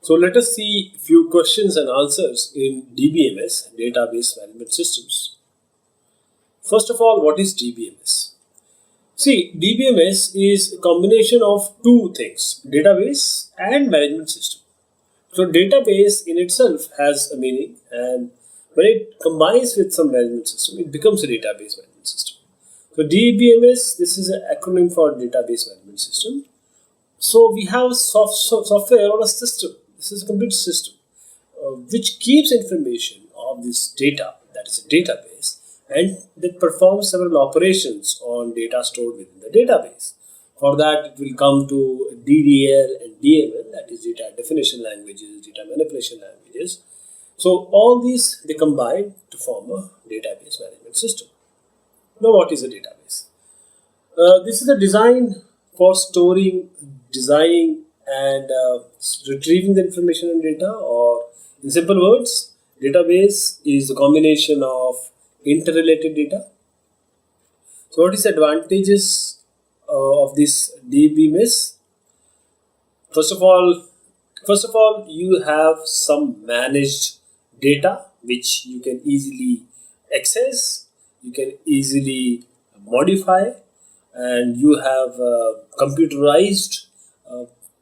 So let us see a few questions and answers in DBMS, Database Management Systems. First of all, what is DBMS? See, DBMS is a combination of two things, database and management system. So database in itself has a meaning, and when it combines with some management system, it becomes a database management system. So DBMS, this is an acronym for database management system. So we have software or a system. This is a complete system which keeps information of this data, that is a database, and that performs several operations on data stored within the database. For that, it will come to DDL and DML, that is data definition languages, data manipulation languages. So all these, they combine to form a database management system. Now, what is a database? This is a design for storing, designing, and retrieving the information and data, or in simple words, database is a combination of interrelated data. So what is the advantages of this DBMS? First of all, you have some managed data which you can easily access, you can easily modify, and you have a computerized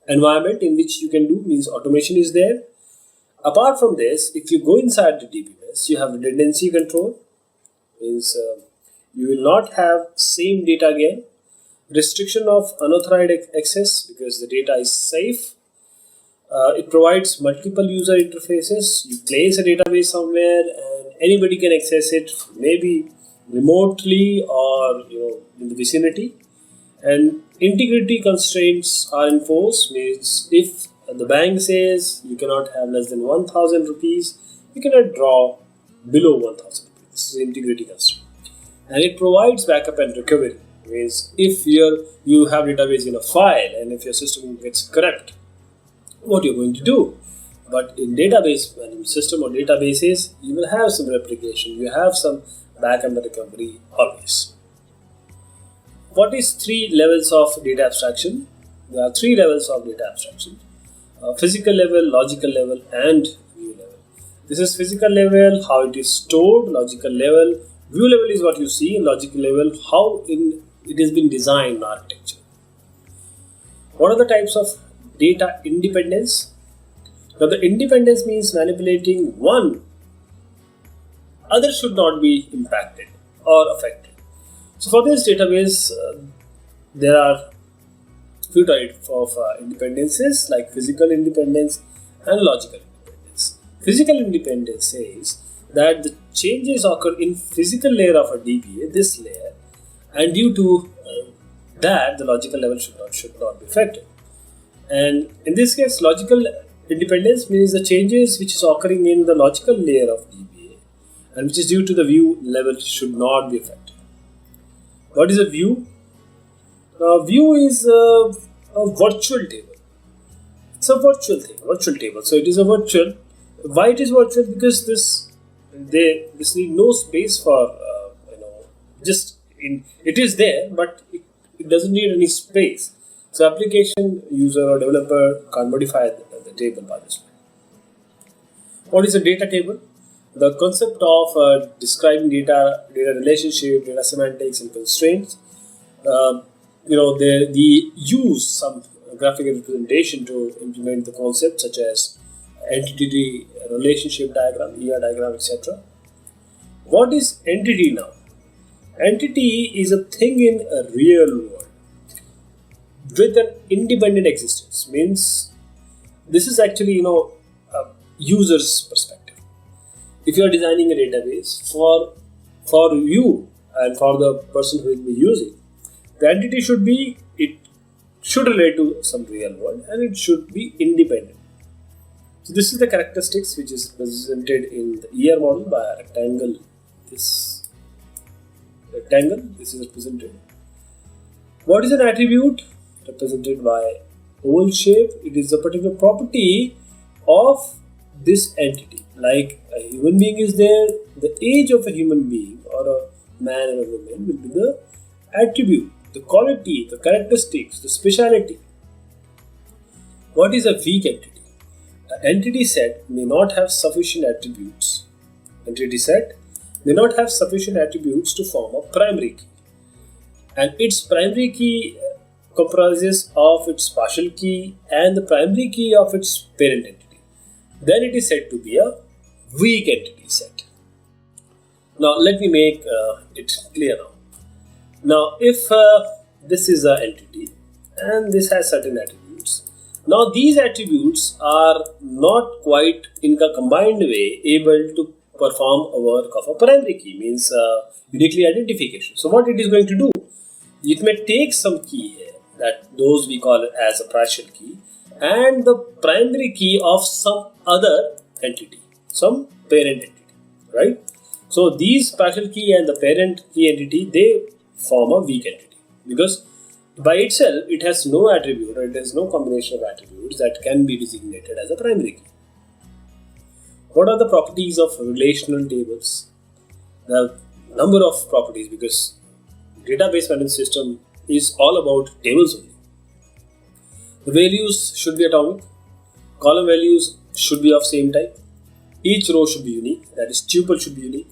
environment in which you can do, means automation is there. Apart from this, if you go inside the DBMS, you have redundancy control, means you will not have same data again. Restriction of unauthorized access because the data is safe. It provides multiple user interfaces. You place a database somewhere and anybody can access it, maybe remotely or in the vicinity. And integrity constraints are enforced, means if the bank says you cannot have less than 1,000 rupees, you cannot draw below 1,000 rupees. This is integrity constraint. And it provides backup and recovery, means if you have database in a file and if your system gets corrupt, what you're going to do? But in database management system or databases, you will have some replication, you have some backup and recovery always. What is 3 levels of data abstraction? There are 3 levels of data abstraction. Physical level, logical level, and view level. This is physical level, how it is stored. Logical level, view level is what you see. And logical level, how it has been designed in architecture. What are the types of data independence? Now the independence means manipulating one, other should not be impacted or affected. So for this database, there are few types of independences like physical independence and logical independence. Physical independence says that the changes occur in physical layer of a DBA, this layer, and due to that the logical level should not be affected. And in this case, logical independence means the changes which is occurring in the logical layer of DBA and which is due to the view level should not be affected. What is a view? View is a virtual table. It's a virtual thing, virtual table. So it is a virtual. Why it is virtual? Because this need no space for it is there, but it doesn't need any space. So application user or developer can't modify the table by this way. What is a data table? The concept of describing data relationship, data semantics, and constraints. They use some graphical representation to implement the concept, such as entity relationship diagram, ER diagram, etc. What is entity now? Entity is a thing in a real world with an independent existence. Means this is actually a user's perspective. If you are designing a database for you and for the person who will be using, the entity should relate to some real world and it should be independent. So this is the characteristics which is represented in the ER model by a rectangle. This is represented. What is an attribute? Represented by oval shape. It is a particular property of this entity. Like a human being is there, the age of a human being or a man or a woman will be the attribute, the quality, the characteristics, the speciality. What is a weak entity? entity set may not have sufficient attributes. Entity set may not have sufficient attributes to form a primary key, and its primary key comprises of its partial key and the primary key of its parent entity. Then it is said to be a weak entity set. Now let me make it clear now. Now if this is an entity and this has certain attributes, now these attributes are not quite in a combined way able to perform a work of a primary key, means uniquely identification. So what it is going to do, it may take some key here, that those we call it as a partial key, and the primary key of some other entity, some parent entity, right? So these partial key and the parent key entity, they form a weak entity, because by itself it has no attribute, or it has no combination of attributes that can be designated as a primary key. What are the properties of relational tables? The number of properties, because database management system is all about tables only. The values should be atomic. Column values should be of same type. Each row should be unique, that is tuple should be unique.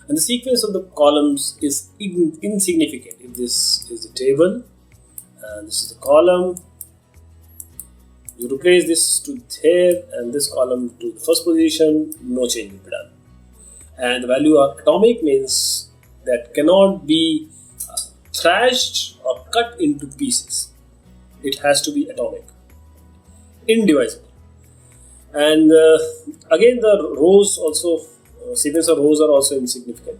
And the sequence of the columns is insignificant. If this is the table and this is the column, you replace this to here and this column to the first position, no change will be done. And the value of atomic means that cannot be thrashed or cut into pieces. It has to be atomic, indivisible. And again, the rows also, sequence of rows are also insignificant.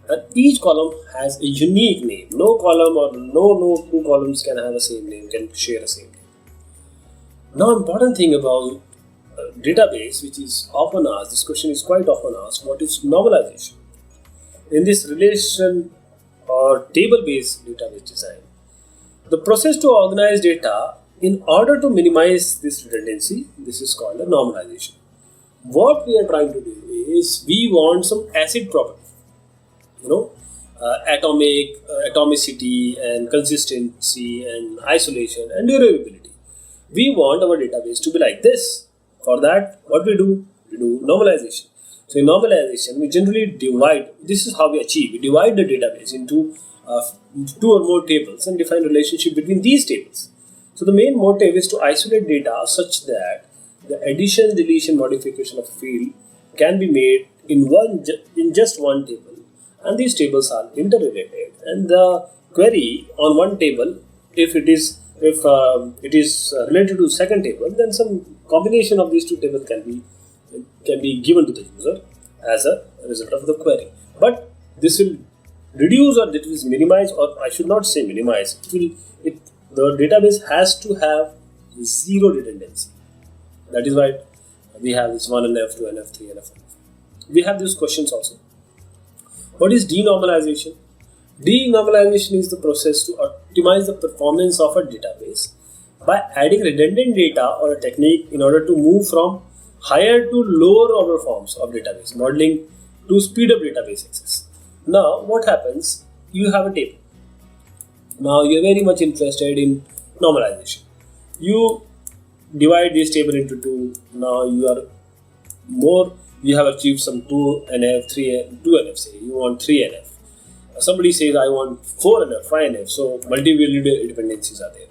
And each column has a unique name. No column or no two columns can have the same name, can share the same name. Now, important thing about database, which is often asked, this question is quite often asked, what is normalization? In this relation or table-based database design, the process to organize data in order to minimize this redundancy, this is called a normalization. What we are trying to do is we want some acid property, atomicity and consistency and isolation and durability. We want our database to be like this. For that, what we do? We do normalization. So in normalization, we generally divide, this is how we achieve, we divide the database into two or more tables and define relationship between these tables. So the main motive is to isolate data such that the addition, deletion, modification of a field can be made in just one table, and these tables are interrelated. And the query on one table, if it is related to the second table, then some combination of these two tables can be given to the user as a result of the query. But this will reduce, or it will minimize, or I should not say minimize. The database has to have zero redundancy. That is why we have this 1NF, 2NF, 3NF. We have these questions also. What is denormalization? Denormalization is the process to optimize the performance of a database by adding redundant data or a technique in order to move from higher to lower order forms of database modeling to speed up database access. Now, what happens? You have a table. Now, you are very much interested in normalization. You divide this table into two. Now, you have achieved some 2NF, 2NF, say. You want 3NF. Somebody says, I want 4NF, 5NF. So, multi-value dependencies are there.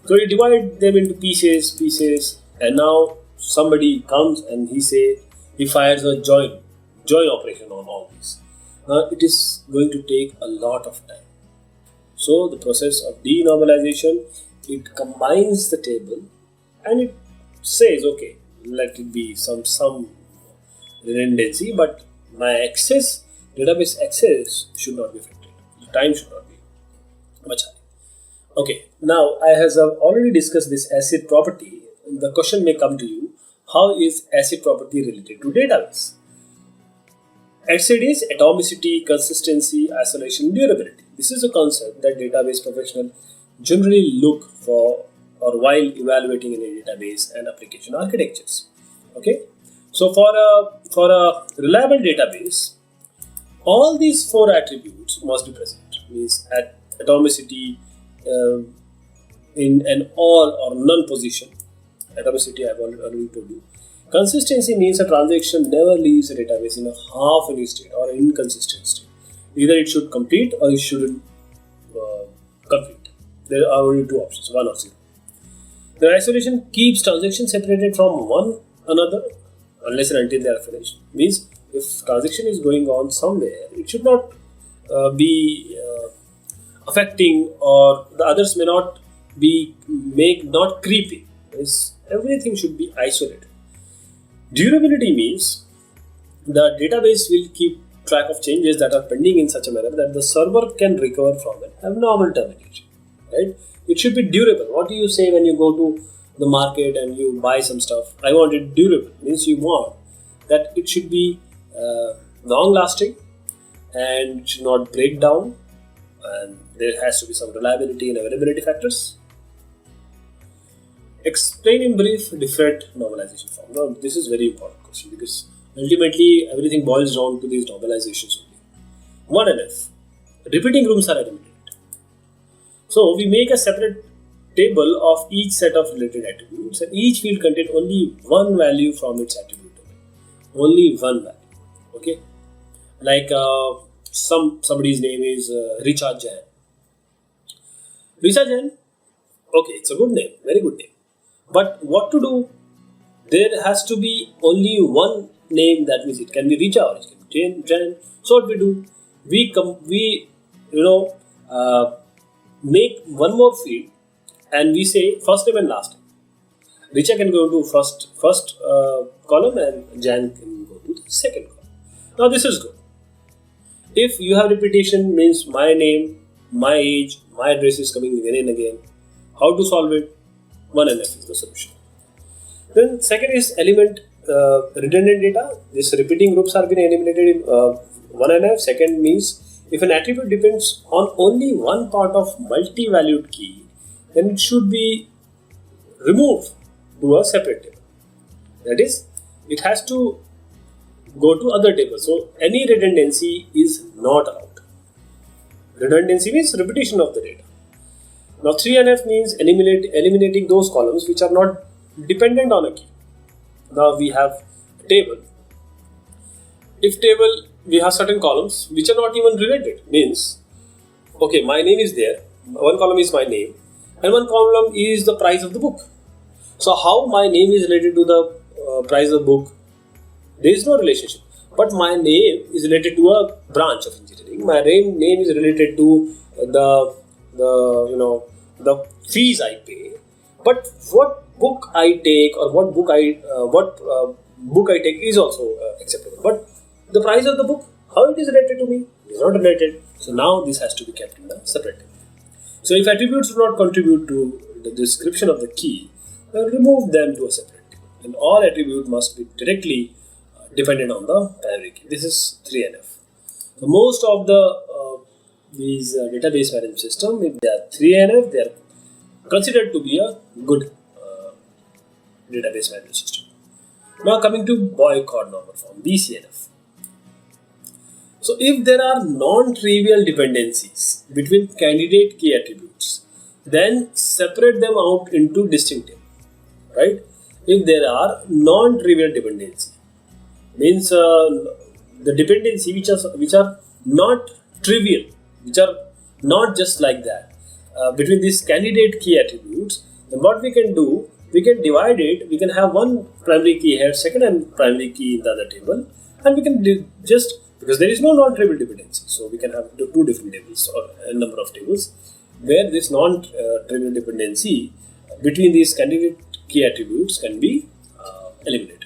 So, you divide them into pieces, and now somebody comes and he fires a join operation on all these. Now, it is going to take a lot of time. So the process of denormalization, it combines the table and it says, okay, let it be some redundancy, but my database access should not be affected. The time should not be much higher. Okay, now I have already discussed this acid property. The question may come to you, how is acid property related to database? Acid is atomicity, consistency, isolation, durability. This is a concept that database professionals generally look for or while evaluating any database and application architectures. Okay, so for a reliable database, all these four attributes must be present. Means atomicity in an all or none position. Atomicity I have already told you. Consistency means a transaction never leaves a database in a half any state or inconsistent state. Either it should complete or it shouldn't complete. There are only two options, 1 or 0. The isolation keeps transactions separated from one another unless and until they are finished. Means if transaction is going on somewhere, it should not be affecting, or the others may not be not creeping. Means everything should be isolated. Durability means the database will keep track of changes that are pending in such a manner that the server can recover from an abnormal termination. Right? It should be durable. What do you say when you go to the market and you buy some stuff? I want it durable. Means you want that it should be long lasting and it should not break down, and there has to be some reliability and availability factors. Explain in brief different normalization form. Now this is very important question because ultimately everything boils down to these normalizations only. 1NF. Repeating rooms are eliminated. So we make a separate table of each set of related attributes, and each field contains only one value from its attribute domain. Only one value. Okay. Like somebody's name is Richard Jain. Richard Jain. Okay, it's a good name, very good name. But what to do? There has to be only one name, that means it can be Richa or it can be Jain. So what we do? We make one more field and we say first name and last name. Richa can go to first column and Jain can go to the second column. Now this is good. If you have repetition, means my name, my age, my address is coming again and again. How to solve it? 1NF is the solution. Then second is element redundant data. These repeating groups are being eliminated in 1NF. Second means if an attribute depends on only one part of multi-valued key, then it should be removed to a separate table. That is, it has to go to other tables. So any redundancy is not allowed. Redundancy means repetition of the data. Now 3NF means eliminating those columns which are not dependent on a key. Now we have a table. If table we have certain columns which are not even related, means okay, my name is there, one column is my name and one column is the price of the book. So how my name is related to the price of the book? There is no relationship. But my name is related to a branch of engineering. My name is related to the fees I pay. But what book I take or what book I take is also acceptable. But the price of the book, how it is related to me? It is not related. So now this has to be kept in a separate table. So if attributes do not contribute to the description of the key, then remove them to a separate table. And all attributes must be directly dependent on the primary key. This is 3NF. So most of these database management system, if they are 3NF, they are considered to be a good database management system. Now coming to boycott normal form, BCNF. So if there are non-trivial dependencies between candidate key attributes, then separate them out into distinct tables, right? If there are non-trivial dependencies, means the dependency which are not trivial, which are not just like that, between these candidate key attributes, then what we can do, we can divide it. We can have one primary key here, second and primary key in the other table, and we can because there is no non-trivial dependency, so we can have two different tables or a number of tables where this non-trivial dependency between these candidate key attributes can be eliminated.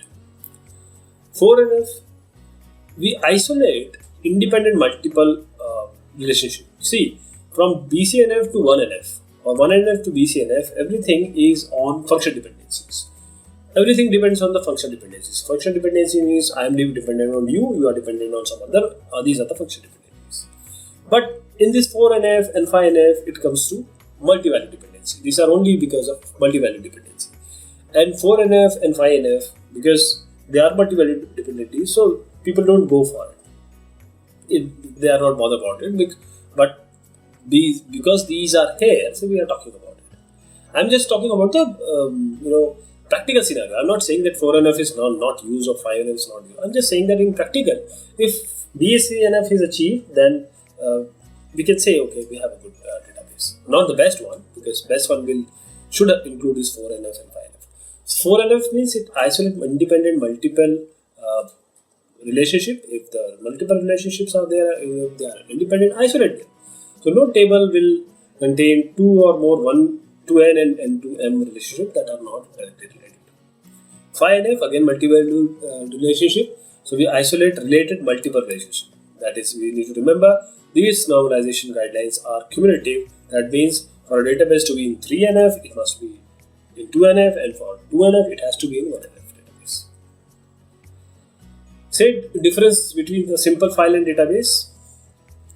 4NF, we isolate independent multiple relationship. See, from BCNF to 1NF or 1NF to BCNF, everything is on function dependencies. Everything depends on the function dependencies. Function dependency means I am dependent on you, you are dependent on some other. These are the function dependencies. But in this 4NF and 5NF, it comes to multi-value dependency. These are only because of multi-value dependency. And 4NF and 5NF, because they are multi-value dependencies, so people don't go for it. They are not bothered about it. But because these are here, so we are talking about it. I'm just talking about the practical scenario. I'm not saying that 4NF is not used or 5NF is not used. I'm just saying that in practical, if BSCNF is achieved, then we can say, okay, we have a good database. Not the best one, because best one should include this 4NF and 5NF. 4NF means it isolates independent multiple relationship. If the multiple relationships are there, if they are independent, isolate them. So no table will contain two or more 2N and 2M relationship that are not directly related. 5NF again multiple relationship. So we isolate related multiple relationship. That is, we need to remember these normalization guidelines are cumulative. That means for a database to be in 3NF, it must be in 2NF, and for 2NF, it has to be in 1NF database. Say difference between the simple file and database.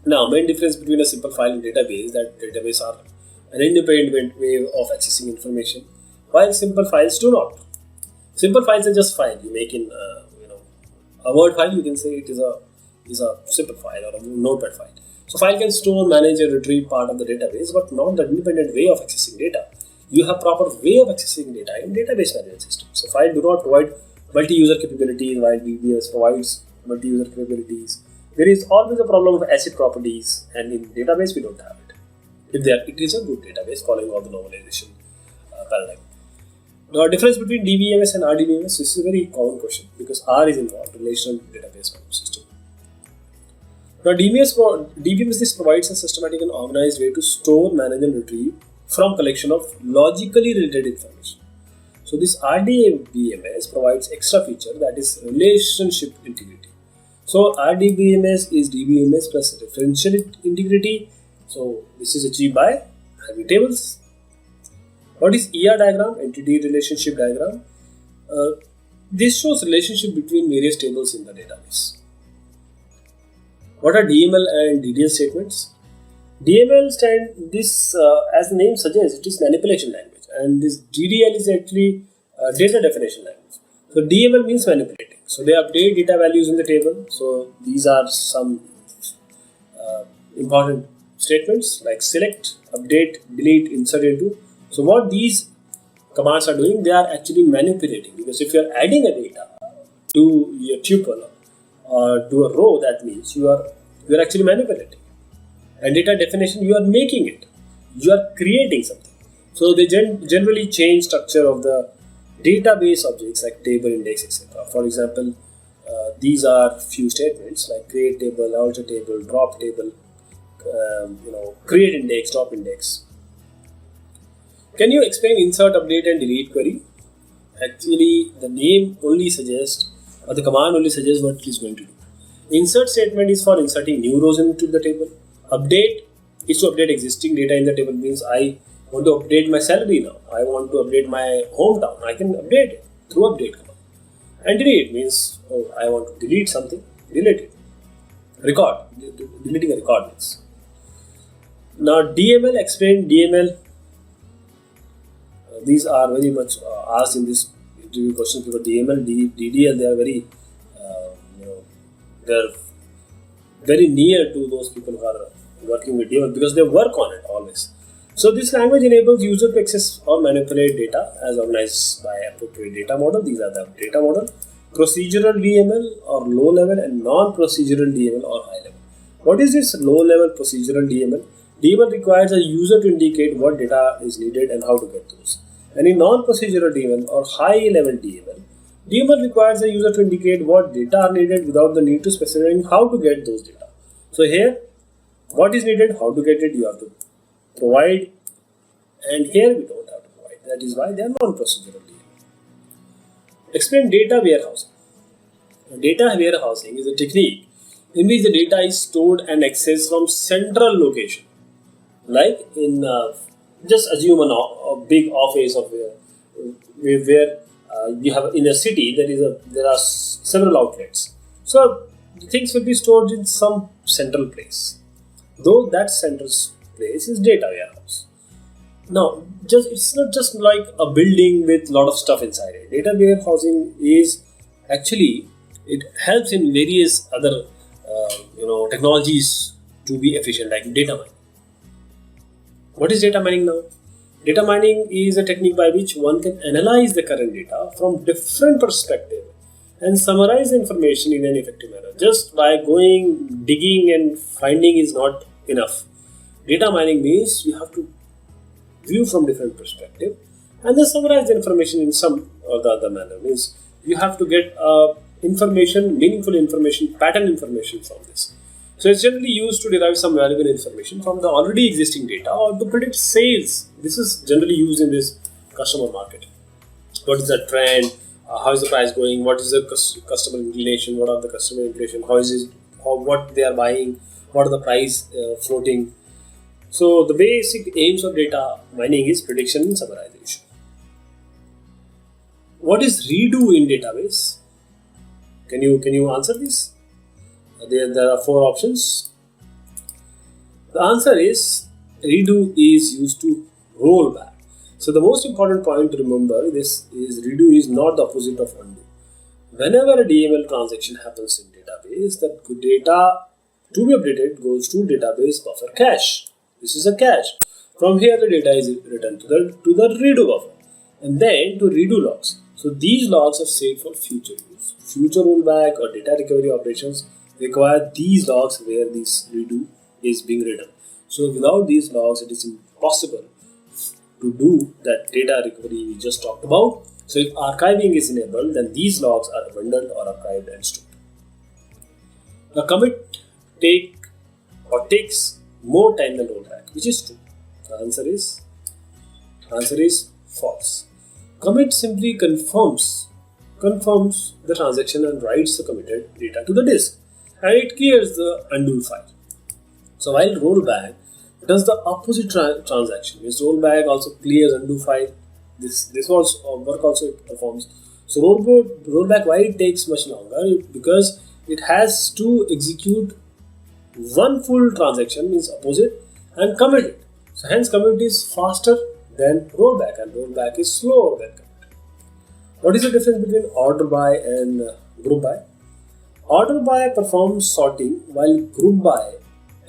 Now, main difference between a simple file and database that database are an independent way of accessing information, while simple files do not. Simple files are just file. You make in a Word file. You can say it is a simple file or a notepad file. So file can store, manage, and retrieve part of the database, but not the independent way of accessing data. You have proper way of accessing data in database management system. So file do not provide multi-user capabilities, while DBMS provides multi-user capabilities. There is always a problem of ACID properties, and in database we don't have it. It is a good database following all the normalization paradigm. Now, difference between DBMS and RDBMS, this is a very common question because R is involved, relational database management system. Now, DBMS this provides a systematic and organized way to store, manage, and retrieve from collection of logically related information. So this RDBMS provides extra feature, that is relationship integrity. So RDBMS is DBMS plus referential integrity. So this is achieved by having tables. What is ER diagram? Entity relationship diagram. This shows relationship between various tables in the database. What are DML and DDL statements? DML stand this as the name suggests, it is manipulation language, and this DDL is actually data definition language. So DML means manipulating. So they update data values in the table. So these are some important statements like select, update, delete, insert into. So what these commands are doing, they are actually manipulating, because if you are adding a data to your tuple or to a row, that means you are actually manipulating. And data definition, you are making it, you are creating something. So they generally change structure of the database objects like table, index, etc. For example, these are few statements like create table, alter table, drop table, create index, drop index. Can you explain insert, update, and delete query? Actually, the name only suggests, or the command only suggests what it is going to do. Insert statement is for inserting new rows into the table. Update is to update existing data in the table, means I want to update my salary now. I want to update my hometown. I can update it through update command. And delete means, I want to delete something, delete it. Record, deleting a record means. Now DML, explain DML. These are very much asked in this interview question paper. DML, DDL, they are very, they are very near to those people who are working with DML because they work on it always. So this language enables user to access or manipulate data as organized by appropriate data model. These are the data model. Procedural DML or low level, and non-procedural DML or high level. What is this low level procedural DML? DML requires a user to indicate what data is needed and how to get those. And in non-procedural DML or high level DML, DML requires a user to indicate what data are needed without the need to specify how to get those data. So here, what is needed, how to get it, you have to provide, and here we don't have to provide. That is why they are non-procedural DML. Explain data warehousing. Data warehousing is a technique in which the data is stored and accessed from central location. Like in, just assume a big office of where you have in a city there are several outlets. So the things will be stored in some central place. Though that central place is data warehouse. Now, it's not just like a building with a lot of stuff inside it. Data warehousing is actually, it helps in various other technologies to be efficient, like data mining. What is data mining now? Data mining is a technique by which one can analyze the current data from different perspectives and summarize the information in an effective manner. Just by going, digging and finding is not enough. Data mining means you have to view from different perspectives and then summarize the information in some or the other manner. Means you have to get information, meaningful information, pattern information from this. So it's generally used to derive some valuable information from the already existing data or to predict sales. This is generally used in this customer market. What is the trend? How is the price going? What is the customer inclination? What are the customer inclination? What they are buying? What are the price floating? So the basic aims of data mining is prediction and summarization. What is redo in database? Can you answer this? There are 4 options. The answer is redo is used to roll back. So the most important point to remember this is redo is not the opposite of undo. Whenever a DML transaction happens in database, the data to be updated goes to database buffer cache. This is a cache. From here the data is written to the redo buffer and then to redo logs. So these logs are saved for future use. Future rollback or data recovery operations require these logs where this redo is being written. So without these logs it is impossible to do that data recovery we just talked about. So if archiving is enabled, then these logs are abandoned or archived and stored. The commit takes more time than rollback, which is true. The answer is false. Commit simply confirms the transaction and writes the committed data to the disk, and it clears the undo file. So while rollback does the opposite transaction, means rollback also clears undo file. This work also it performs. So rollback, why it takes much longer? Because it has to execute one full transaction, means opposite, and commit it. So hence commit is faster than rollback, and rollback is slower than commit. What is the difference between order by and group by? Order by performs sorting while group by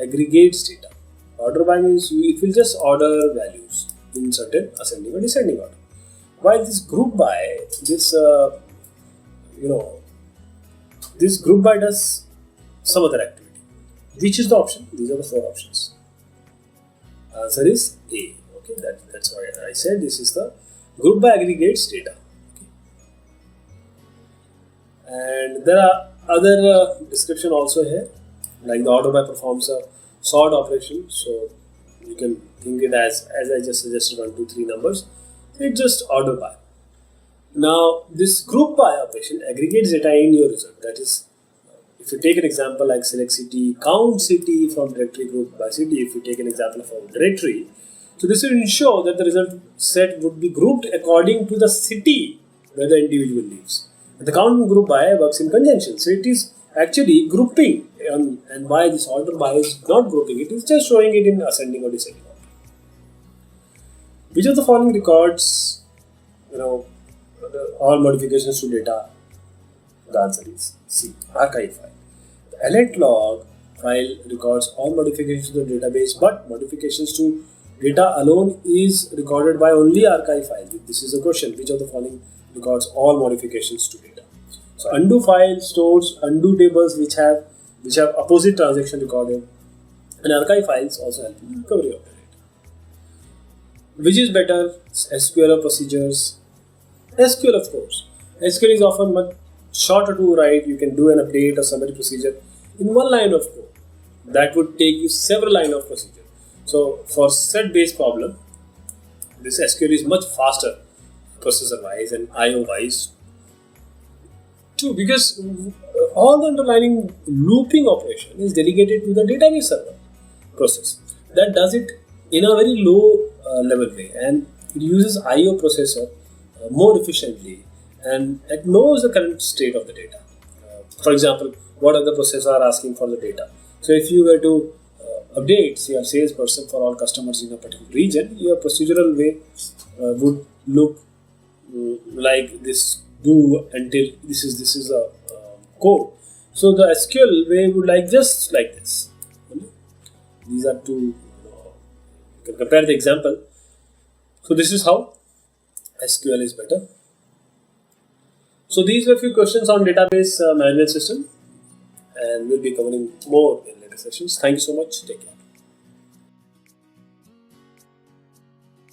aggregates data. Order by means it will just order values in certain ascending or descending order. While this group by, this group by does some other activity. Which is the option? These are the 4 options. Answer is A. Okay, that's why I said this is the group by aggregates data. Okay. And there are other description also here, like the order by performs a sort operation. So you can think it as I just suggested 1, 2, 3 numbers. It just order by. Now this group by operation aggregates data in your result. That is, if you take an example like select city, count city from directory group by city, if you take an example of a directory, so this will ensure that the result set would be grouped according to the city where the individual lives. And the count group by works in conjunction. So it is actually grouping, and why this order by is not grouping, it is just showing it in ascending or descending order. Which of the following records, all modifications to data? The answer is C, archive file. The alert log file records all modifications to the database, but modifications to data alone is recorded by only archive file. This is a question. Which of the following records all modifications to data? So undo file stores undo tables which have opposite transaction recorded, and archive files also help in recovery of the data. Which is better, SQL or procedures? SQL, of course. SQL is often much shorter to write. You can do an update or summary procedure in one line of code. That would take you several lines of procedure. So for set-based problem, this SQL is much faster processor-wise and IO-wise too, because all the underlying looping operation is delegated to the database server process that does it in a very low level way, and it uses IO processor more efficiently, and it knows the current state of the data. For example, what other processors are asking for the data. So if you were to update your salesperson for all customers in a particular region, your procedural way would look like this: do until this is a code. So the SQL way would like just like this. These are two. You can compare the example. So this is how SQL is better. So these were a few questions on database management system, and we'll be covering more in later sessions. Thank you so much. Take care.